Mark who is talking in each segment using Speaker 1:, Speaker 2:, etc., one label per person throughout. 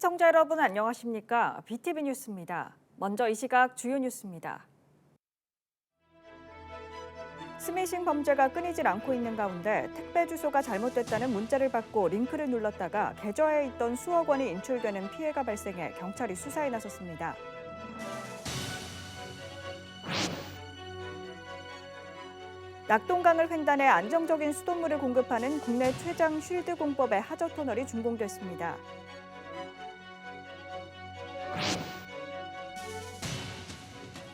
Speaker 1: 시청자 여러분 안녕하십니까? BTV 뉴스입니다. 먼저 이 시각 주요 뉴스입니다. 스미싱 범죄가 끊이질 않고 있는 가운데 택배 주소가 잘못됐다는 문자를 받고 링크를 눌렀다가 계좌에 있던 수억 원이 인출되는 피해가 발생해 경찰이 수사에 나섰습니다. 낙동강을 횡단해 안정적인 수돗물을 공급하는 국내 최장 쉴드 공법의 하저 터널이 준공됐습니다.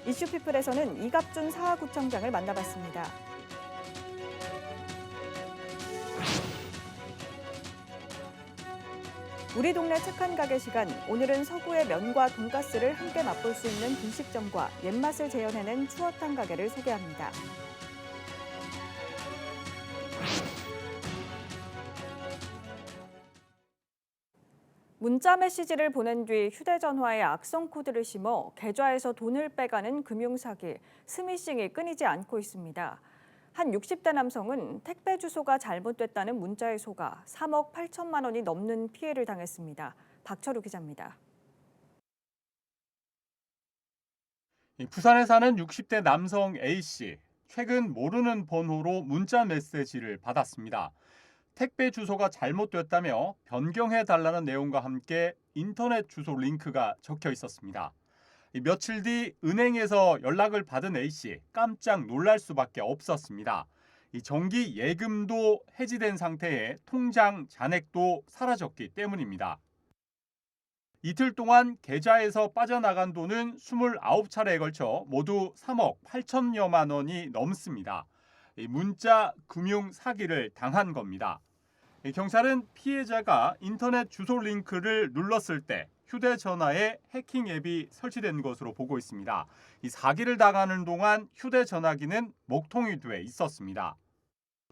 Speaker 1: 이슈피플에서는 이갑준 사하구청장을 만나봤습니다. 우리 동네 착한 가게 시간, 오늘은 서구의 면과 돈가스를 함께 맛볼 수 있는 분식점과 옛맛을 재현해낸 추어탕 가게를 소개합니다. 문자 메시지를 보낸 뒤 휴대전화에 악성 코드를 심어 계좌에서 돈을 빼가는 금융사기, 스미싱이 끊이지 않고 있습니다. 한 60대 남성은 택배 주소가 잘못됐다는 문자에 속아 3억 8천만 원이 넘는 피해를 당했습니다. 박철우 기자입니다.
Speaker 2: 부산에 사는 60대 남성 A씨. 최근 모르는 번호로 문자 메시지를 받았습니다. 택배 주소가 잘못됐다며 변경해달라는 내용과 함께 인터넷 주소 링크가 적혀 있었습니다. 며칠 뒤 은행에서 연락을 받은 A씨, 깜짝 놀랄 수밖에 없었습니다. 정기 예금도 해지된 상태에 통장 잔액도 사라졌기 때문입니다. 이틀 동안 계좌에서 빠져나간 돈은 29차례에 걸쳐 모두 3억 8천여만 원이 넘습니다. 문자 금융 사기를 당한 겁니다. 경찰은 피해자가 인터넷 주소 링크를 눌렀을 때 휴대전화에 해킹 앱이 설치된 것으로 보고 있습니다. 이 사기를 당하는 동안 휴대전화기는 목통이 돼 있었습니다.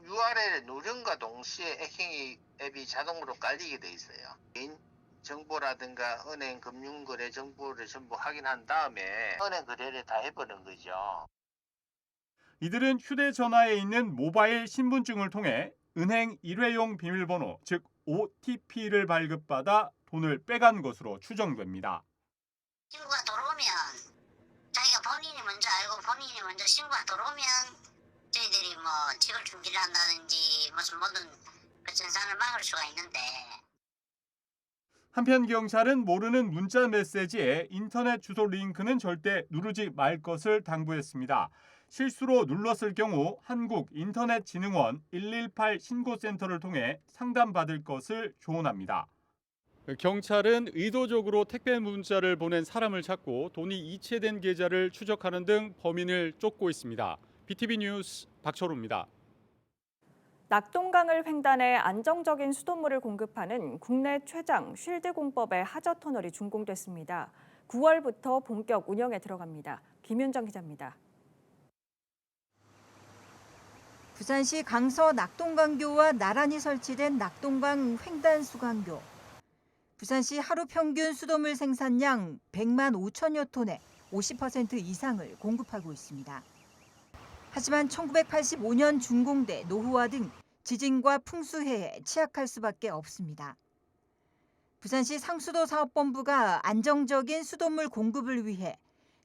Speaker 3: URL을 누른과 동시에 해킹 앱이 자동으로 깔리게 돼 있어요. 개인 정보라든가 은행 금융거래 정보를 전부 확인한 다음에 은행 거래를 다 해버린 거죠.
Speaker 2: 이들은 휴대전화에 있는 모바일 신분증을 통해 은행 일회용 비밀번호, 즉 OTP를 발급받아 돈을 빼간 것으로 추정됩니다.
Speaker 4: 신고가 들어오면 자기가 본인이 먼저 알고 본인이 먼저 신고가 들어오면 저희들이 뭐 직을 준비를 한다든지 무슨 모든 그 전산을 막을 수가 있는데.
Speaker 2: 한편 경찰은 모르는 문자 메시지에 인터넷 주소 링크는 절대 누르지 말 것을 당부했습니다. 실수로 눌렀을 경우 한국인터넷진흥원 118 신고센터를 통해 상담받을 것을 조언합니다. 경찰은 의도적으로 택배 문자를 보낸 사람을 찾고 돈이 이체된 계좌를 추적하는 등 범인을 쫓고 있습니다. BTV 뉴스 박철우입니다.
Speaker 1: 낙동강을 횡단해 안정적인 수돗물을 공급하는 국내 최장 쉴드 공법의 하저 터널이 준공됐습니다. 9월부터 본격 운영에 들어갑니다. 김윤정 기자입니다.
Speaker 5: 부산시 강서 낙동강교와 나란히 설치된 낙동강 횡단 수강교. 부산시 하루 평균 수돗물 생산량 100만 5천여 톤의 50% 이상을 공급하고 있습니다. 하지만 1985년 준공돼 노후화 등 지진과 풍수해에 취약할 수밖에 없습니다. 부산시 상수도 사업본부가 안정적인 수돗물 공급을 위해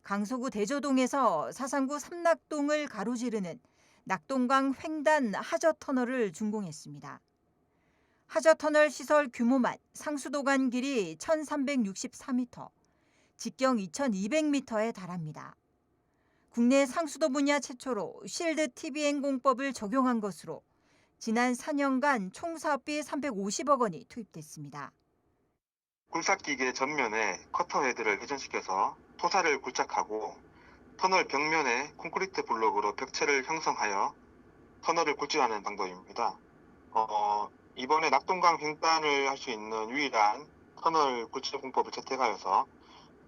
Speaker 5: 강서구 대조동에서 사상구 삼낙동을 가로지르는 낙동강 횡단 하저 터널을 준공했습니다. 하저 터널 시설 규모만 상수도간 길이 1,364m, 직경 2,200m에 달합니다. 국내 상수도 분야 최초로 실드 TBN 공법을 적용한 것으로 지난 4년간 총 사업비 350억 원이 투입됐습니다.
Speaker 6: 굴삭기계 전면에 커터 헤드를 회전시켜서 토사를 굴착하고 터널 벽면에 콘크리트 블록으로 벽체를 형성하여 터널을 굴절하는 방법입니다. 이번에 낙동강 횡단을 할 수 있는 유일한 터널 굴절 공법을 채택하여서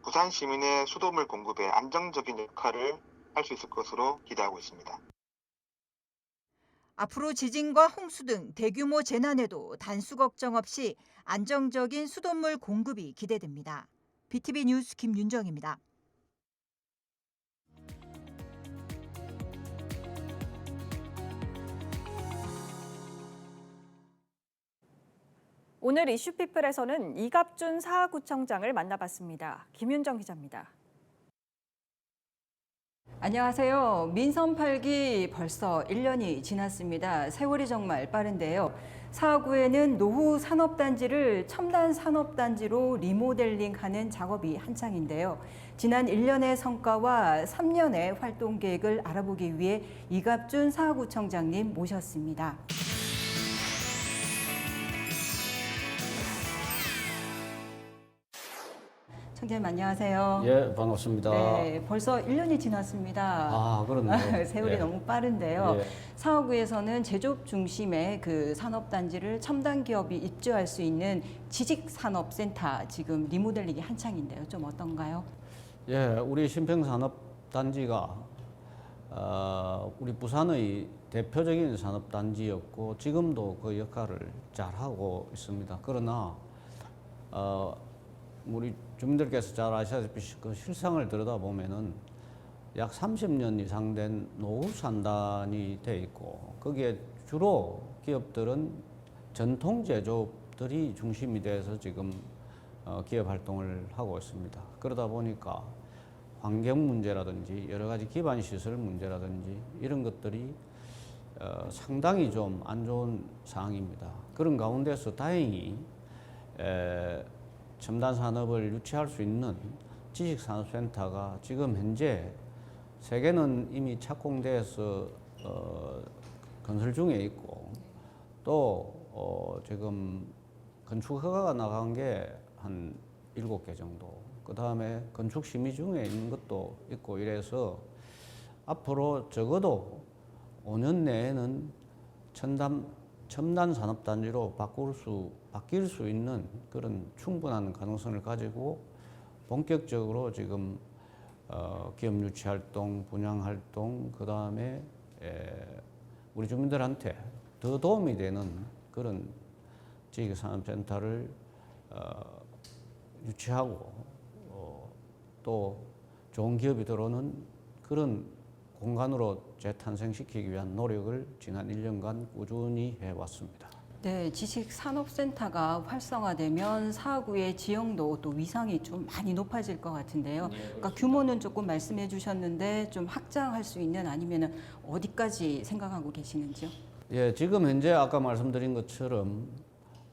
Speaker 6: 부산 시민의 수돗물 공급에 안정적인 역할을 할 수 있을 것으로 기대하고 있습니다.
Speaker 5: 앞으로 지진과 홍수 등 대규모 재난에도 단수 걱정 없이 안정적인 수돗물 공급이 기대됩니다. BTV 뉴스 김윤정입니다.
Speaker 1: 오늘 이슈피플에서는 이갑준 사하구청장을 만나봤습니다. 김윤정 기자입니다. 안녕하세요. 민선 8기 벌써 1년이 지났습니다. 세월이 정말 빠른데요. 사하구에는 노후 산업단지를 첨단 산업단지로 리모델링하는 작업이 한창인데요. 지난 1년의 성과와 3년의 활동 계획을 알아보기 위해 이갑준 사하구청장님 모셨습니다. 청장님 안녕하세요.
Speaker 7: 예, 반갑습니다.
Speaker 1: 네, 벌써 1년이 지났습니다.
Speaker 7: 아, 그렇네요.
Speaker 1: 세월이
Speaker 7: 예.
Speaker 1: 너무 빠른데요.
Speaker 7: 예.
Speaker 1: 사하구에서는 제조업 중심의 그 산업단지를 첨단 기업이 입주할 수 있는 지식산업센터 지금 리모델링이 한창인데요. 좀 어떤가요?
Speaker 7: 예, 우리 신평산업단지가 우리 부산의 대표적인 산업단지였고 지금도 그 역할을 잘 하고 있습니다. 그러나 우리 주민들께서 잘 아시다시피 그 실상을 들여다보면은 약 30년 이상 된 노후 산단이 돼 있고 거기에 주로 기업들은 전통 제조업들이 중심이 돼서 지금 기업 활동을 하고 있습니다. 그러다 보니까 환경 문제라든지 여러 가지 기반 시설 문제라든지 이런 것들이 상당히 좀 안 좋은 상황입니다. 그런 가운데서 다행히 첨단 산업을 유치할 수 있는 지식산업센터가 지금 현재 세 개는 이미 착공돼서 건설 중에 있고 또 지금 건축 허가가 나간 게 한 7개 정도, 그 다음에 건축 심의 중에 있는 것도 있고 이래서 앞으로 적어도 5년 내에는 첨단 산업단지로 바뀔 수 있는 그런 충분한 가능성을 가지고 본격적으로 지금 기업 유치 활동, 분양 활동, 그 다음에 우리 주민들한테 더 도움이 되는 그런 지식산업센터를 유치하고 또 좋은 기업이 들어오는 그런 공간으로 재탄생시키기 위한 노력을 지난 1년간 꾸준히 해왔습니다.
Speaker 1: 네, 지식산업센터가 활성화되면 사하구의 지형도 또 위상이 좀 많이 높아질 것 같은데요. 그러니까 규모는 조금 말씀해 주셨는데 좀 확장할 수 있는 아니면 어디까지 생각하고 계시는지요?
Speaker 7: 예, 지금 현재 아까 말씀드린 것처럼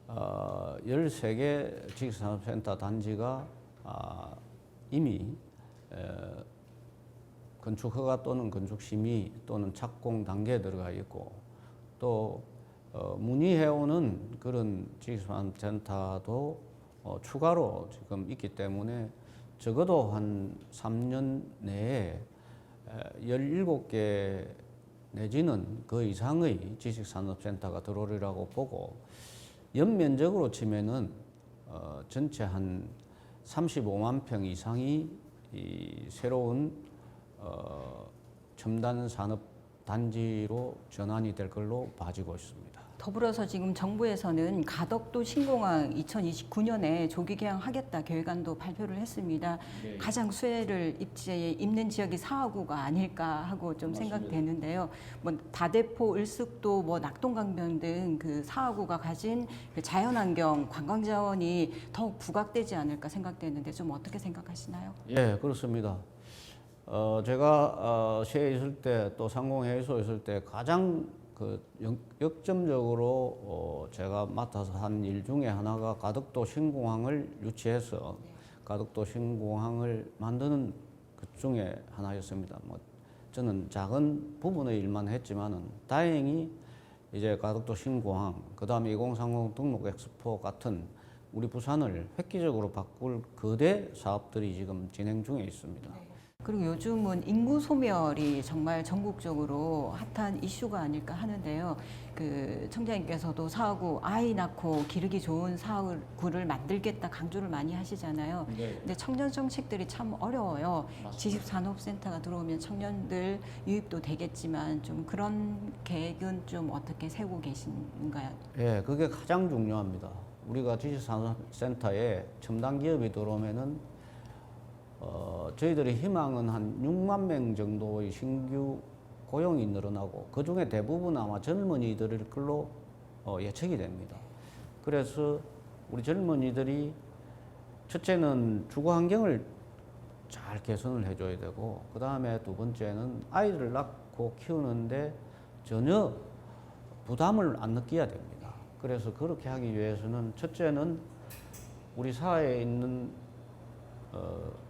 Speaker 7: 13개 지식산업센터 단지가 이미 건축 허가 또는 건축 심의 또는 착공 단계에 들어가 있고 또 문의해오는 그런 지식산업센터도 추가로 지금 있기 때문에 적어도 한 3년 내에 17개 내지는 그 이상의 지식산업센터가 들어오리라고 보고 연면적으로 치면은 전체 한 35만 평 이상이 이 새로운 첨단 산업 단지로 전환이 될 걸로 봐지고 있습니다.
Speaker 1: 더불어서 지금 정부에서는 가덕도 신공항 2029년에 조기 개항하겠다 계획안도 발표를 했습니다. 가장 수혜를 입는 지역이 사하구가 아닐까 하고 좀
Speaker 7: 맞습니다.
Speaker 1: 생각되는데요. 뭐 다대포, 을숙도, 뭐 낙동강변 등 그 사하구가 가진 그 자연환경, 관광 자원이 더욱 부각되지 않을까 생각되는데 좀 어떻게 생각하시나요?
Speaker 7: 예, 그렇습니다. 제가 시에 있을 때 또 상공회의소에 있을 때 가장 그 역점적으로 제가 맡아서 한 일 중에 하나가 가덕도 신공항을 유치해서 가덕도 신공항을 만드는 것 중에 하나였습니다. 뭐 저는 작은 부분의 일만 했지만은 다행히 이제 가덕도 신공항, 그 다음에 2030 등록 엑스포 같은 우리 부산을 획기적으로 바꿀 거대 사업들이 지금 진행 중에 있습니다.
Speaker 1: 그리고 요즘은 인구 소멸이 정말 전국적으로 핫한 이슈가 아닐까 하는데요. 그 청장님께서도 사하구 아이 낳고 기르기 좋은 사하구를 만들겠다 강조를 많이 하시잖아요. 근데 청년 정책들이 참 어려워요. 지식산업센터가 들어오면 청년들 유입도 되겠지만 좀 그런 계획은 좀 어떻게 세우고 계신가요?
Speaker 7: 예, 그게 가장 중요합니다. 우리가 지식산업센터에 첨단 기업이 들어오면은 저희들의 희망은 한 6만 명 정도의 신규 고용이 늘어나고 그 중에 대부분 아마 젊은이들일 걸로 예측이 됩니다. 그래서 우리 젊은이들이 첫째는 주거 환경을 잘 개선을 해줘야 되고, 그 다음에 두 번째는 아이를 낳고 키우는데 전혀 부담을 안 느껴야 됩니다. 그래서 그렇게 하기 위해서는 첫째는 우리 사회에 있는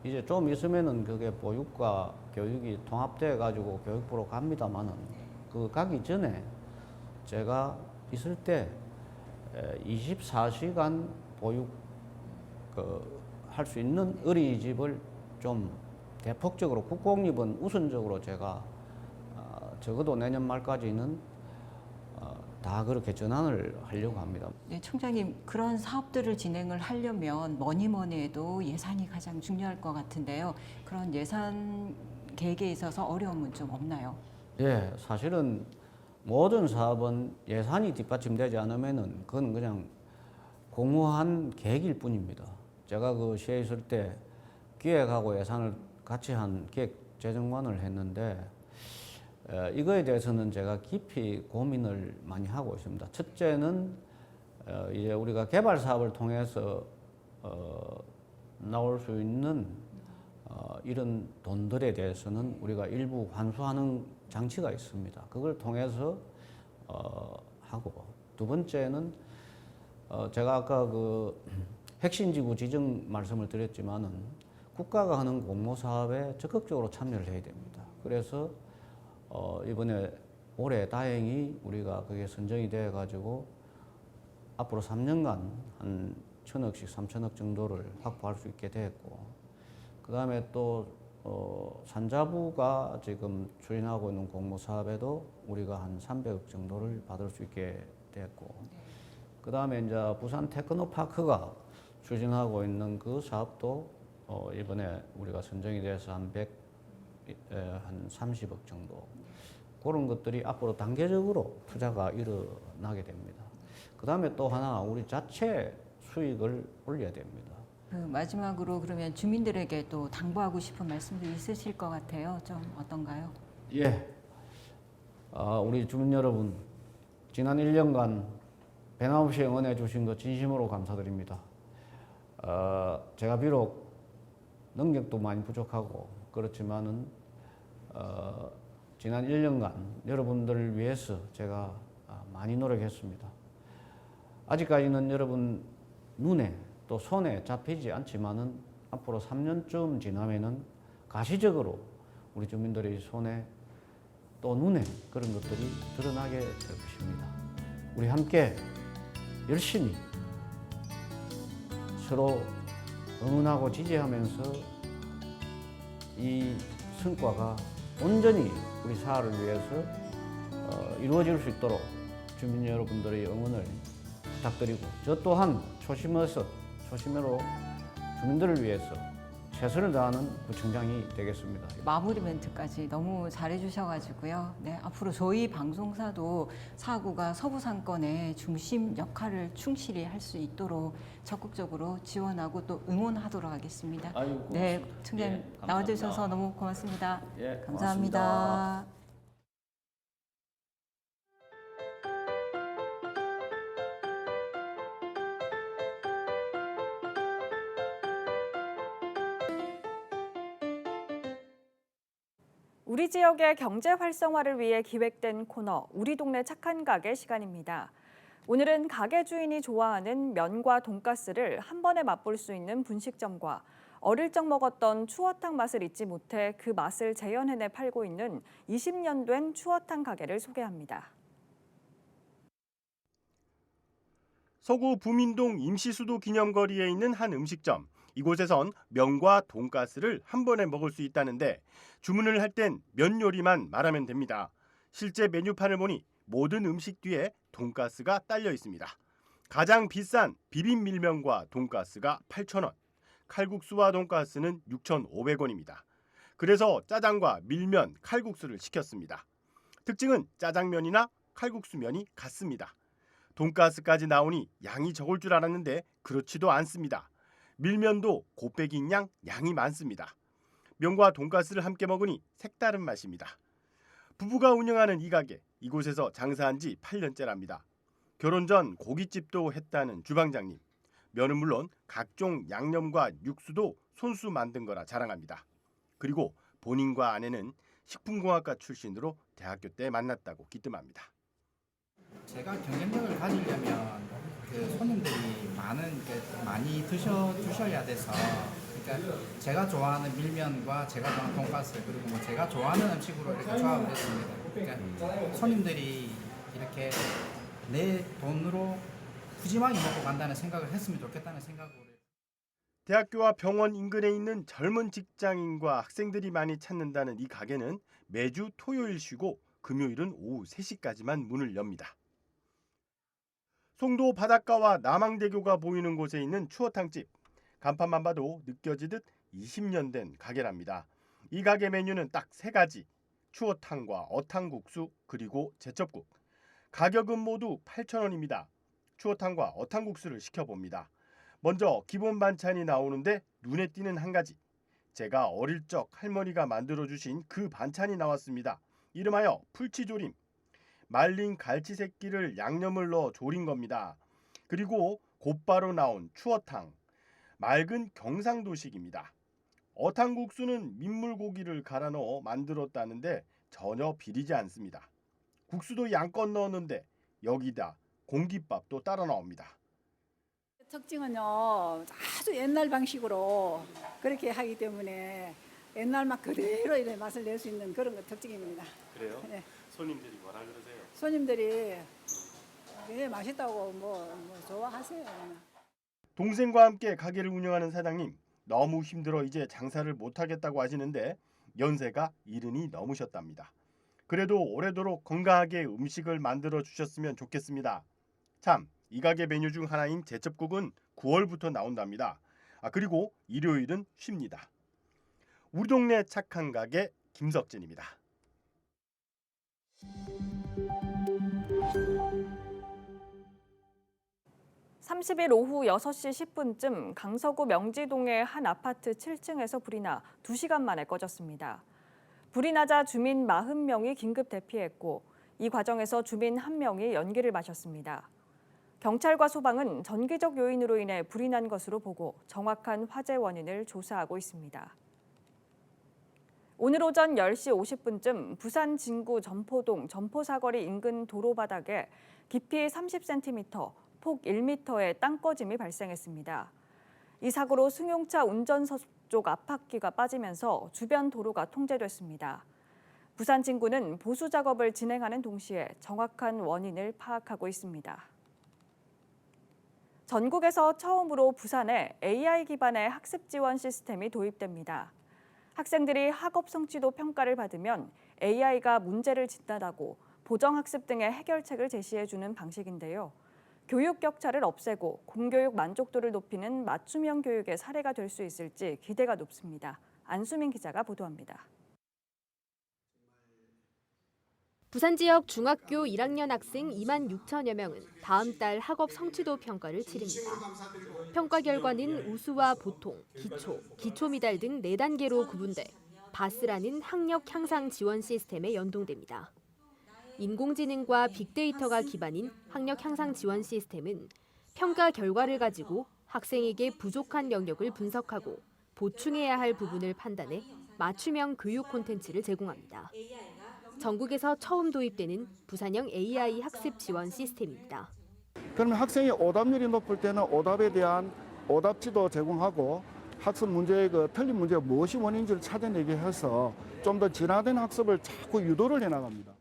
Speaker 7: 이제 좀 있으면은 그게 보육과 교육이 통합돼 가지고 교육부로 갑니다만은 그 가기 전에 제가 있을 때 24시간 보육 할 수 있는 어린이집을 좀 대폭적으로 국공립은 우선적으로 제가 적어도 내년 말까지는 다 그렇게 전환을 하려고 합니다.
Speaker 8: 네, 총장님, 그런 사업들을 진행을 하려면 뭐니 해도 예산이 가장 중요할 것 같은데요. 그런 예산 계획에 있어서 어려움은 좀 없나요?
Speaker 7: 예, 사실은 모든 사업은 예산이 뒷받침되지 않으면은 그건 그냥 공허한 계획일 뿐입니다. 제가 그 시에 있을 때 기획하고 예산을 같이 한 기획재정관을 했는데 이거에 대해서는 제가 깊이 고민을 많이 하고 있습니다. 첫째는 이제 우리가 개발 사업을 통해서 나올 수 있는 이런 돈들에 대해서는 우리가 일부 환수하는 장치가 있습니다. 그걸 통해서 하고, 두 번째는 제가 아까 그 핵심지구 지정 말씀을 드렸지만은 국가가 하는 공모 사업에 적극적으로 참여를 해야 됩니다. 그래서 이번에 올해 다행히 우리가 그게 선정이 되어 가지고 앞으로 3년간 한 1,000억씩 3,000억 정도를 확보할 수 있게 됐고, 그 다음에 또 산자부가 지금 추진하고 있는 공모 사업에도 우리가 한 300억 정도를 받을 수 있게 됐고, 그 다음에 이제 부산 테크노파크가 추진하고 있는 그 사업도 이번에 우리가 선정이 돼서 한 30억 정도, 그런 것들이 앞으로 단계적으로 투자가 일어나게 됩니다. 그 다음에 또 하나, 우리 자체 수익을 올려야 됩니다.
Speaker 8: 그 마지막으로 그러면 주민들에게 또 당부하고 싶은 말씀도 있으실 것 같아요. 좀 어떤가요?
Speaker 7: 예, 우리 주민 여러분, 지난 1년간 배나없이 응원해 주신 것 진심으로 감사드립니다. 제가 비록 능력도 많이 부족하고 그렇지만은 지난 1년간 여러분들을 위해서 제가 많이 노력했습니다. 아직까지는 여러분 눈에 또 손에 잡히지 않지만은 앞으로 3년쯤 지나면은 가시적으로 우리 주민들의 손에 또 눈에 그런 것들이 드러나게 될 것입니다. 우리 함께 열심히 서로 응원하고 지지하면서 이 성과가 온전히 우리 사회를 위해서 이루어질 수 있도록 주민 여러분들의 응원을 부탁드리고, 저 또한 초심으로 주민들을 위해서 최선을 다하는 구청장이 되겠습니다.
Speaker 8: 마무리 멘트까지 너무 잘해주셔가지고요. 네, 앞으로 저희 방송사도 사구가 서부상권의 중심 역할을 충실히 할 수 있도록 적극적으로 지원하고 또 응원하도록 하겠습니다.
Speaker 7: 아유,
Speaker 8: 네, 총장님
Speaker 7: 예,
Speaker 8: 나와주셔서 너무 고맙습니다.
Speaker 7: 예,
Speaker 8: 감사합니다.
Speaker 7: 고맙습니다.
Speaker 1: 우리 지역의 경제 활성화를 위해 기획된 코너 우리 동네 착한 가게 시간입니다. 오늘은 가게 주인이 좋아하는 면과 돈가스를 한 번에 맛볼 수 있는 분식점과 어릴 적 먹었던 추어탕 맛을 잊지 못해 그 맛을 재현해내 팔고 있는 20년 된 추어탕 가게를 소개합니다.
Speaker 9: 서구 부민동 임시수도 기념거리에 있는 한 음식점. 이곳에선 면과 돈가스를 한 번에 먹을 수 있다는데 주문을 할 땐 면 요리만 말하면 됩니다. 실제 메뉴판을 보니 모든 음식 뒤에 돈가스가 딸려 있습니다. 가장 비싼 비빔밀면과 돈가스가 8,000원, 칼국수와 돈가스는 6,500원입니다. 그래서 짜장과 밀면, 칼국수를 시켰습니다. 특징은 짜장면이나 칼국수면이 같습니다. 돈가스까지 나오니 양이 적을 줄 알았는데 그렇지도 않습니다. 밀면도 곱빼기인 양 양이 많습니다. 면과 돈가스를 함께 먹으니 색다른 맛입니다. 부부가 운영하는 이 가게, 이곳에서 장사한 지 8년째랍니다. 결혼 전 고깃집도 했다는 주방장님. 면은 물론 각종 양념과 육수도 손수 만든 거라 자랑합니다. 그리고 본인과 아내는 식품공학과 출신으로 대학교 때 만났다고 기뜸합니다.
Speaker 10: 제가 경쟁력을 가지려면 그 손님들이 많이 드셔야 돼서, 그러니까 제가 좋아하는 밀면과 제가 좋아하는 돈가스, 그리고 뭐 제가 좋아하는 음식으로 이렇게 조합을 했습니다. 그러니까 손님들이 이렇게 내 돈으로 푸짐하게 먹고 간다는 생각을 했으면 좋겠다는 생각으로.
Speaker 9: 대학교와 병원 인근에 있는 젊은 직장인과 학생들이 많이 찾는다는 이 가게는 매주 토요일 쉬고 금요일은 오후 3시까지만 문을 엽니다. 송도 바닷가와 남항대교가 보이는 곳에 있는 추어탕집. 간판만 봐도 느껴지듯 20년 된 가게랍니다. 이 가게 메뉴는 딱 3가지. 추어탕과 어탕국수 그리고 제첩국. 가격은 모두 8,000원입니다. 추어탕과 어탕국수를 시켜봅니다. 먼저 기본 반찬이 나오는데 눈에 띄는 한 가지. 제가 어릴 적 할머니가 만들어주신 그 반찬이 나왔습니다. 이름하여 풀치조림. 말린 갈치 새끼를 양념을 넣어 조린 겁니다. 그리고 곧바로 나온 추어탕. 맑은 경상도식입니다. 어탕국수는 민물고기를 갈아 넣어 만들었다는데 전혀 비리지 않습니다. 국수도 양껏 넣었는데 여기다 공깃밥도 따라 나옵니다.
Speaker 11: 특징은요, 아주 옛날 방식으로 그렇게 하기 때문에 옛날 맛 그대로 이런 맛을 낼 수 있는 그런 거 특징입니다.
Speaker 9: 그래요?
Speaker 11: 네.
Speaker 9: 손님들이 뭐라 그러세요?
Speaker 11: 손님들이 굉장히 맛있다고 좋아하세요.
Speaker 9: 동생과 함께 가게를 운영하는 사장님, 너무 힘들어 이제 장사를 못하겠다고 하시는데 연세가 70이 넘으셨답니다. 그래도 오래도록 건강하게 음식을 만들어 주셨으면 좋겠습니다. 참, 이 가게 메뉴 중 하나인 제첩국은 9월부터 나온답니다. 그리고 일요일은 쉽니다. 우리 동네 착한 가게 김석진입니다.
Speaker 1: 30일 오후 6시 10분쯤 강서구 명지동의 한 아파트 7층에서 불이 나 2시간 만에 꺼졌습니다. 불이 나자 주민 40명이 긴급 대피했고 이 과정에서 주민 1명이 연기를 마셨습니다. 경찰과 소방은 전기적 요인으로 인해 불이 난 것으로 보고 정확한 화재 원인을 조사하고 있습니다. 오늘 오전 10시 50분쯤 부산 진구 점포동 점포사거리 인근 도로 바닥에 깊이 30cm, 폭 1m의 땅꺼짐이 발생했습니다. 이 사고로 승용차 운전석 쪽 앞바퀴가 빠지면서 주변 도로가 통제됐습니다. 부산 진구는 보수 작업을 진행하는 동시에 정확한 원인을 파악하고 있습니다. 전국에서 처음으로 부산에 AI 기반의 학습 지원 시스템이 도입됩니다. 학생들이 학업 성취도 평가를 받으면 AI가 문제를 진단하고 보정학습 등의 해결책을 제시해주는 방식인데요. 교육 격차를 없애고 공교육 만족도를 높이는 맞춤형 교육의 사례가 될 수 있을지 기대가 높습니다. 안수민 기자가 보도합니다.
Speaker 12: 부산 지역 중학교 1학년 학생 2만 6천여 명은 다음 달 학업 성취도 평가를 치릅니다. 평가 결과는 우수와 보통, 기초, 기초 미달 등 4단계로 구분돼 바스라는 학력 향상 지원 시스템에 연동됩니다. 인공지능과 빅데이터가 기반인 학력 향상 지원 시스템은 평가 결과를 가지고 학생에게 부족한 영역을 분석하고 보충해야 할 부분을 판단해 맞춤형 교육 콘텐츠를 제공합니다. 전국에서 처음 도입되는 부산형 AI 학습 지원 시스템입니다.
Speaker 13: 그러면 학생이 오답률이 높을 때는 오답에 대한 오답지도 제공하고 학습 문제의 틀린 문제가 무엇이 원인인지를 찾아내게 해서 좀 더 진화된 학습을 자꾸 유도를 해나갑니다.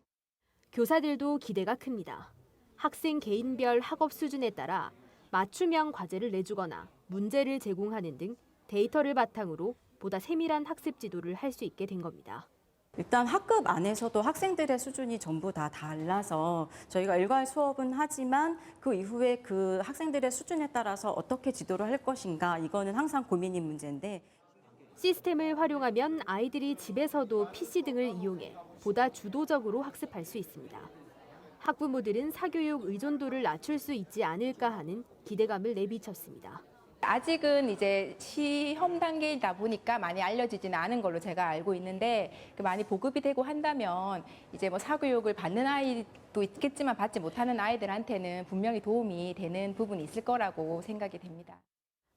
Speaker 12: 교사들도 기대가 큽니다. 학생 개인별 학업 수준에 따라 맞춤형 과제를 내주거나 문제를 제공하는 등 데이터를 바탕으로 보다 세밀한 학습 지도를 할 수 있게 된 겁니다.
Speaker 14: 일단 학급 안에서도 학생들의 수준이 전부 다 달라서 저희가 일괄 수업은 하지만 그 이후에 그 학생들의 수준에 따라서 어떻게 지도를 할 것인가 이거는 항상 고민인 문제인데
Speaker 12: 시스템을 활용하면 아이들이 집에서도 PC 등을 이용해 보다 주도적으로 학습할 수 있습니다. 학부모들은 사교육 의존도를 낮출 수 있지 않을까 하는 기대감을 내비쳤습니다.
Speaker 15: 아직은 이제 시험 단계이다 보니까 많이 알려지지는 않은 걸로 제가 알고 있는데 많이 보급이 되고 한다면 이제 뭐 사교육을 받는 아이도 있겠지만 받지 못하는 아이들한테는 분명히 도움이 되는 부분이 있을 거라고 생각이 됩니다.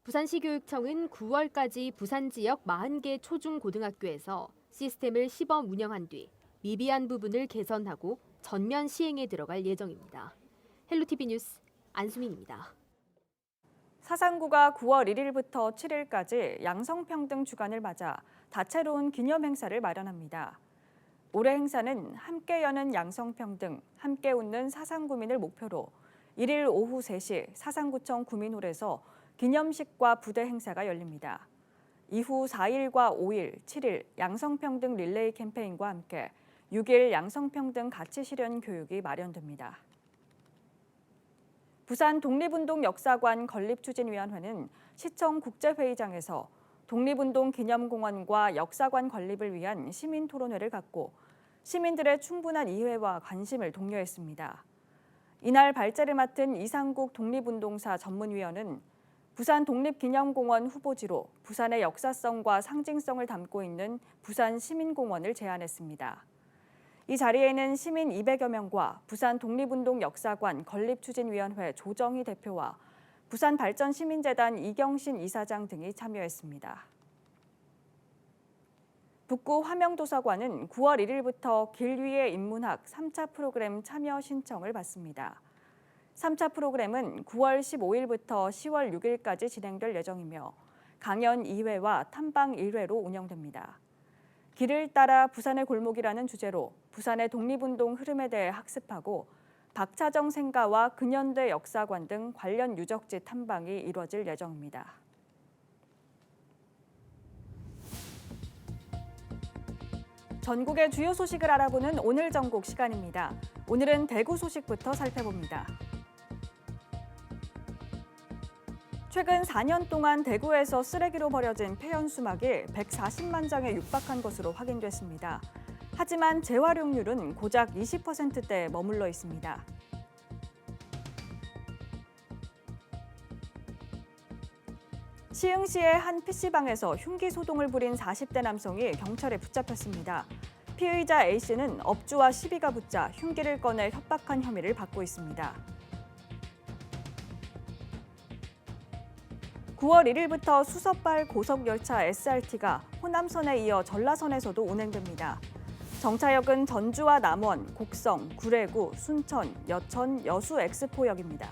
Speaker 12: 부산시 교육청은 9월까지 부산 지역 40개 초중고등학교에서 시스템을 시범 운영한 뒤 미비한 부분을 개선하고 전면 시행에 들어갈 예정입니다. 헬로티비 뉴스 안수민입니다.
Speaker 1: 사상구가 9월 1일부터 7일까지 양성평등 주간을 맞아 다채로운 기념 행사를 마련합니다. 올해 행사는 함께 여는 양성평등, 함께 웃는 사상구민을 목표로 1일 오후 3시 사상구청 구민홀에서 기념식과 부대 행사가 열립니다. 이후 4일과 5일, 7일 양성평등 릴레이 캠페인과 함께 6일 양성평등 가치 실현 교육이 마련됩니다. 부산 독립운동 역사관 건립추진위원회는 시청 국제회의장에서 독립운동 기념공원과 역사관 건립을 위한 시민 토론회를 갖고 시민들의 충분한 이해와 관심을 독려했습니다. 이날 발제를 맡은 이상국 독립운동사 전문위원은 부산 독립기념공원 후보지로 부산의 역사성과 상징성을 담고 있는 부산 시민공원을 제안했습니다. 이 자리에는 시민 200여 명과 부산 독립운동 역사관 건립추진위원회 조정희 대표와 부산발전시민재단 이경신 이사장 등이 참여했습니다. 북구 화명도서관은 9월 1일부터 길 위의 인문학 3차 프로그램 참여 신청을 받습니다. 3차 프로그램은 9월 15일부터 10월 6일까지 진행될 예정이며 강연 2회와 탐방 1회로 운영됩니다. 길을 따라 부산의 골목이라는 주제로 부산의 독립운동 흐름에 대해 학습하고 박차정 생가와 근현대 역사관 등 관련 유적지 탐방이 이뤄질 예정입니다. 전국의 주요 소식을 알아보는 오늘 전국 시간입니다. 오늘은 대구 소식부터 살펴봅니다. 최근 4년 동안 대구에서 쓰레기로 버려진 폐연 수막이 140만 장에 육박한 것으로 확인됐습니다. 하지만 재활용률은 고작 20%대에 머물러 있습니다. 시흥시의 한 PC방에서 흉기 소동을 부린 40대 남성이 경찰에 붙잡혔습니다. 피의자 A씨는 업주와 시비가 붙자 흉기를 꺼내 협박한 혐의를 받고 있습니다. 9월 1일부터 수서발 고속열차 SRT가 호남선에 이어 전라선에서도 운행됩니다. 정차역은 전주와 남원, 곡성, 구례구, 순천, 여천, 여수 엑스포역입니다.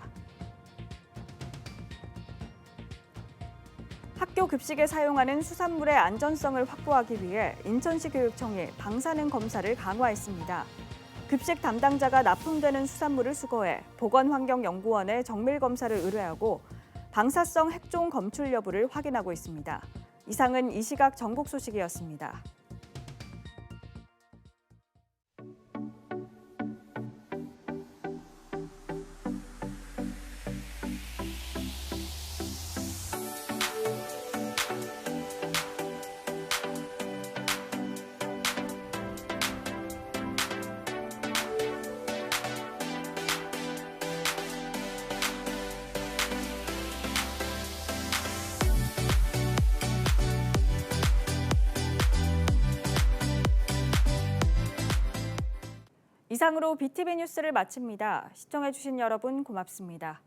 Speaker 1: 학교 급식에 사용하는 수산물의 안전성을 확보하기 위해 인천시 교육청이 방사능 검사를 강화했습니다. 급식 담당자가 납품되는 수산물을 수거해 보건환경연구원에 정밀 검사를 의뢰하고 방사성 핵종 검출 여부를 확인하고 있습니다. 이상은 이 시각 전국 소식이었습니다. 이상으로 BTV 뉴스를 마칩니다. 시청해주신 여러분 고맙습니다.